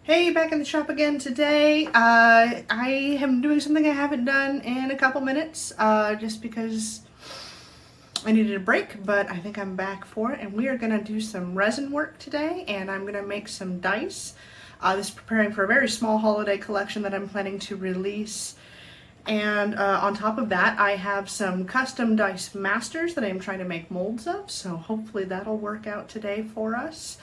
Hey, back in the shop again today. I am doing something I haven't done in a couple minutes, just because I needed a break, but I think I'm back for it, and we are gonna do some resin work today, and I'm gonna make some dice. This is preparing for a very small holiday collection that I'm planning to release. And on top of that, I have some custom dice masters that I'm trying to make molds of, so hopefully that'll work out today for us.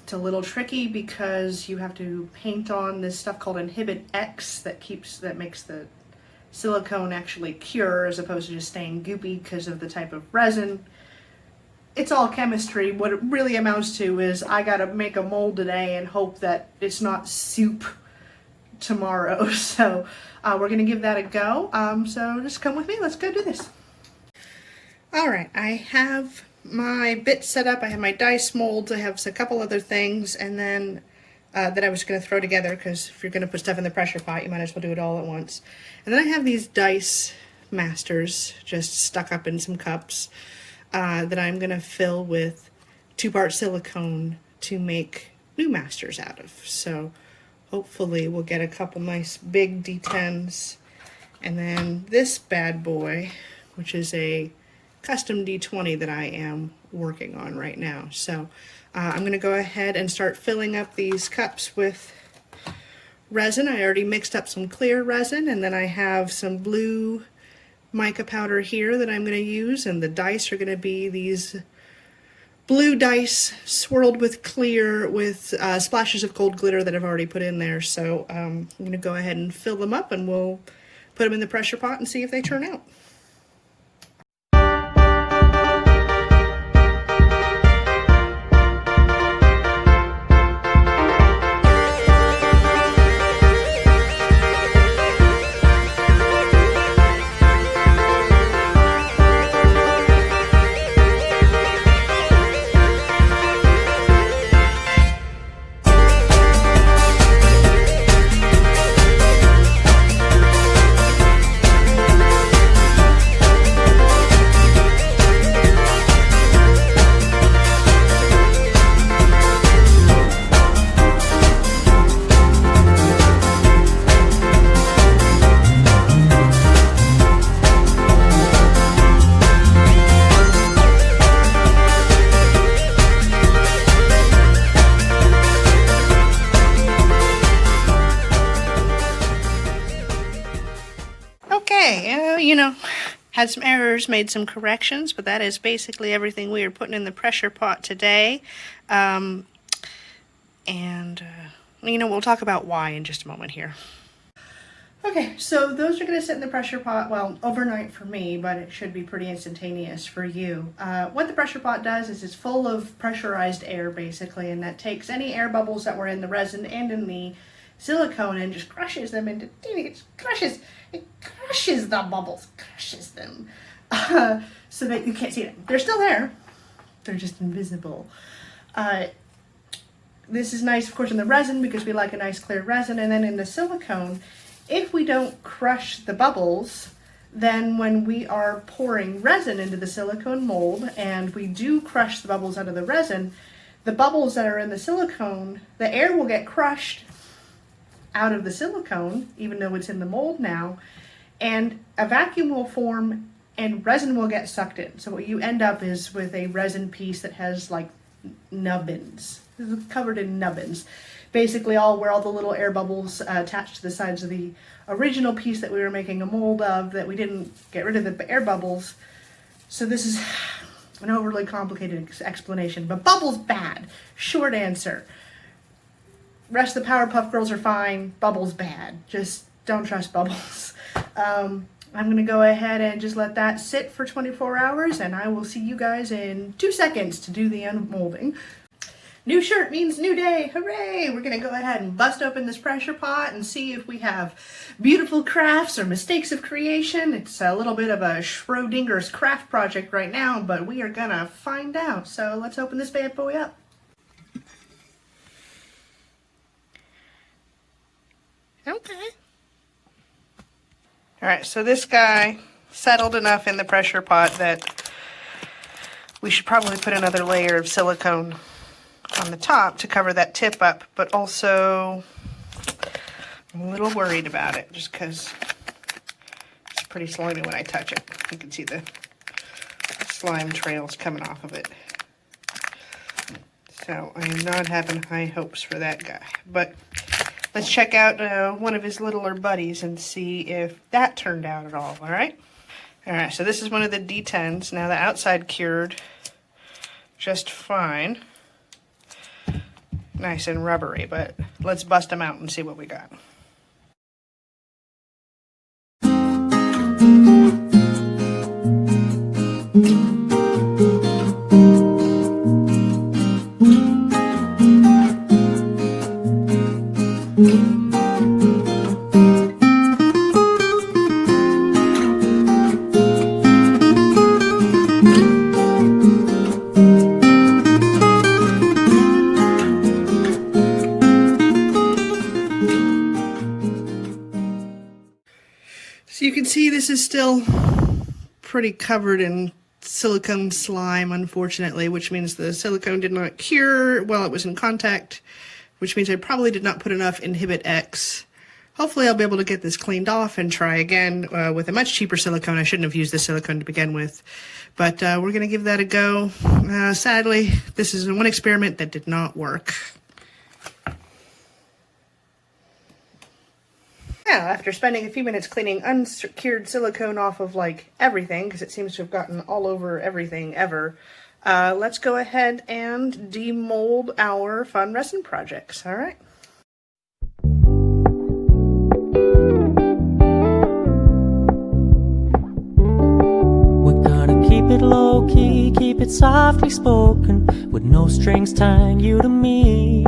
It's a little tricky because you have to paint on this stuff called Inhibit X that makes the silicone actually cure as opposed to just staying goopy because of the type of resin. It's all chemistry. What it really amounts to is I gotta make a mold today and hope that it's not soup tomorrow. So we're gonna give that a go. So just come with me, let's go do this. All right, I have my bits set up. I have my dice molds. I have a couple other things, and then that I was going to throw together, because if you're going to put stuff in the pressure pot, you might as well do it all at once. And then I have these dice masters just stuck up in some cups that I'm going to fill with 2-part silicone to make new masters out of. So hopefully we'll get a couple nice big D10s, and then this bad boy, which is a custom D20 that I am working on right now. So I'm going to go ahead and start filling up these cups with resin. I already mixed up some clear resin, and then I have some blue mica powder here that I'm going to use, and the dice are going to be these blue dice swirled with clear with splashes of gold glitter that I've already put in there. So I'm going to go ahead and fill them up, and we'll put them in the pressure pot and see if they turn out. Had some errors, made some corrections, but that is basically everything we are putting in the pressure pot today. We'll talk about why in just a moment here. Okay, so those are going to sit in the pressure pot, well, overnight for me, but it should be pretty instantaneous for you. What the pressure pot does is it's full of pressurized air, basically, and that takes any air bubbles that were in the resin and in the silicone and just crushes them into, it crushes the bubbles, crushes them, so that you can't see them. They're still there, they're just invisible. This is nice, of course, in the resin because we like a nice clear resin, and then in the silicone, if we don't crush the bubbles, then when we are pouring resin into the silicone mold and we do crush the bubbles out of the resin, the bubbles that are in the silicone, the air will get crushed out of the silicone, even though it's in the mold now, and a vacuum will form and resin will get sucked in. So what you end up is with a resin piece that has like nubbins, covered in nubbins. Basically where all the little air bubbles attached to the sides of the original piece that we were making a mold of, that we didn't get rid of the air bubbles. So this is an overly complicated explanation, but bubbles bad. Short answer. Rest of the Powerpuff Girls are fine, bubbles bad. Just don't trust bubbles. I'm going to go ahead and just let that sit for 24 hours, and I will see you guys in 2 seconds to do the unmolding. New shirt means new day, hooray! We're going to go ahead and bust open this pressure pot and see if we have beautiful crafts or mistakes of creation. It's a little bit of a Schrodinger's craft project right now, but we are going to find out. So let's open this bad boy up. Okay. Alright, so this guy settled enough in the pressure pot that we should probably put another layer of silicone on the top to cover that tip up, but also I'm a little worried about it just because it's pretty slimy when I touch it. You can see the slime trails coming off of it. So I am not having high hopes for that guy. But let's check out one of his littler buddies and see if that turned out at all, all right? All right, so this is one of the D10s. Now the outside cured just fine. Nice and rubbery, but let's bust them out and see what we got. So you can see this is still pretty covered in silicone slime, unfortunately, which means the silicone did not cure while it was in contact, which means I probably did not put enough Inhibit X. Hopefully I'll be able to get this cleaned off and try again with a much cheaper silicone. I shouldn't have used this silicone to begin with, but we're going to give that a go. Sadly, this is one experiment that did not work. Now, after spending a few minutes cleaning uncured silicone off of like everything, because it seems to have gotten all over everything ever, let's go ahead and demold our fun resin projects, all right? We're gonna keep it low-key, keep it softly spoken, with no strings tying you to me.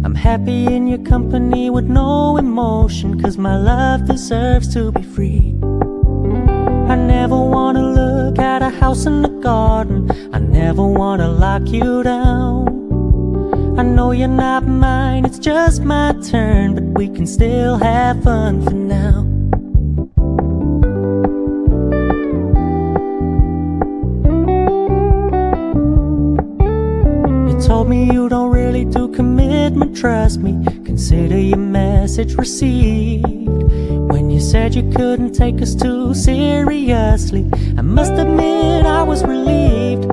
I'm happy in your company with no emotion, 'cause my love deserves to be free. I never wanna look at a house in the garden, I never wanna lock you down. I know you're not mine, it's just my turn, but we can still have fun for now. Told me you don't really do commitment, trust me, consider your message received. When you said you couldn't take us too seriously, I must admit I was relieved.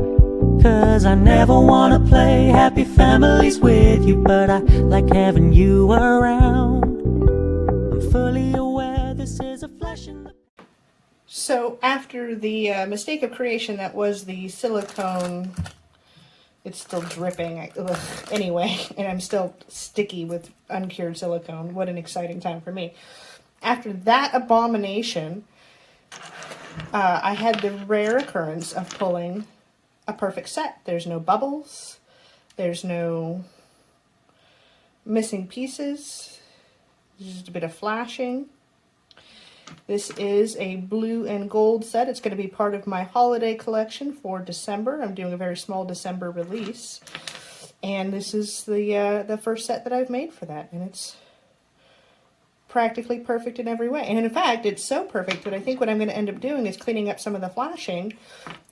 'Cause I never wanna play happy families with you, but I like having you around. I'm fully aware this is a flash in the... So after the mistake of creation that was the silicone, it's still dripping anyway, and I'm still sticky with uncured silicone. What an exciting time for me. After that abomination, I had the rare occurrence of pulling a perfect set. There's no bubbles, there's no missing pieces, there's just a bit of flashing. This is a blue and gold set. It's going to be part of my holiday collection for December. I'm doing a very small December release. And this is the first set that I've made for that. And it's practically perfect in every way. And in fact, it's so perfect that I think what I'm going to end up doing is cleaning up some of the flashing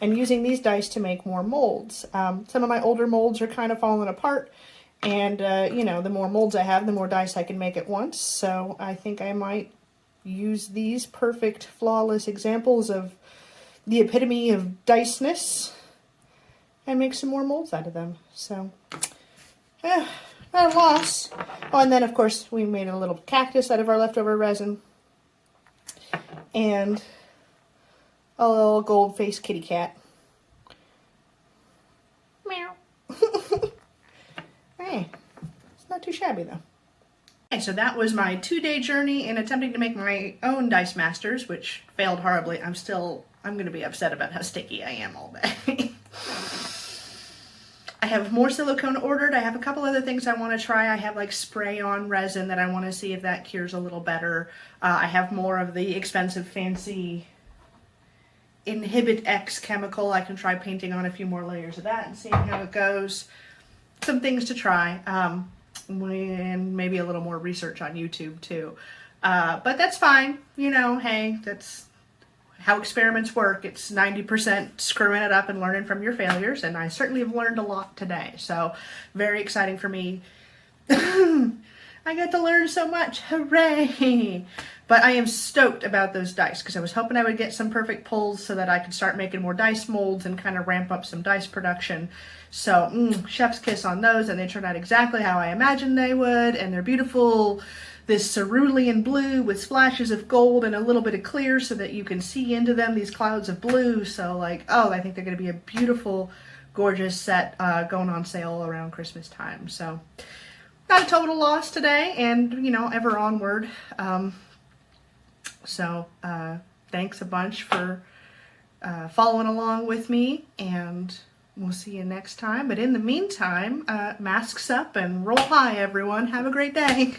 and using these dice to make more molds. Some of my older molds are kind of falling apart. And, you know, the more molds I have, the more dice I can make at once. So I think I might use these perfect, flawless examples of the epitome of diceness and make some more molds out of them. So, not a loss. Oh, and then, of course, we made a little cactus out of our leftover resin. And a little gold-faced kitty cat. Meow. Hey, it's not too shabby, though. Okay, so that was my 2-day journey in attempting to make my own Dice Masters, which failed horribly. I'm going to be upset about how sticky I am all day. I have more silicone ordered. I have a couple other things I want to try. I have like spray-on resin that I want to see if that cures a little better. I have more of the expensive, fancy Inhibit X chemical. I can try painting on a few more layers of that and seeing how it goes. Some things to try. And maybe a little more research on YouTube too. But that's fine. You know, hey, that's how experiments work. It's 90% screwing it up and learning from your failures, and I certainly have learned a lot today. So very exciting for me. I got to learn so much. Hooray! But I am stoked about those dice because I was hoping I would get some perfect pulls so that I could start making more dice molds and kind of ramp up some dice production. So chef's kiss on those, and they turned out exactly how I imagined they would, and they're beautiful. This cerulean blue with splashes of gold and a little bit of clear so that you can see into them, these clouds of blue. So like, oh, I think they're going to be a beautiful, gorgeous set going on sale around Christmas time. So not a total loss today, and ever onward. So thanks a bunch for following along with me, and we'll see you next time. But in the meantime, masks up and roll high, everyone. Have a great day.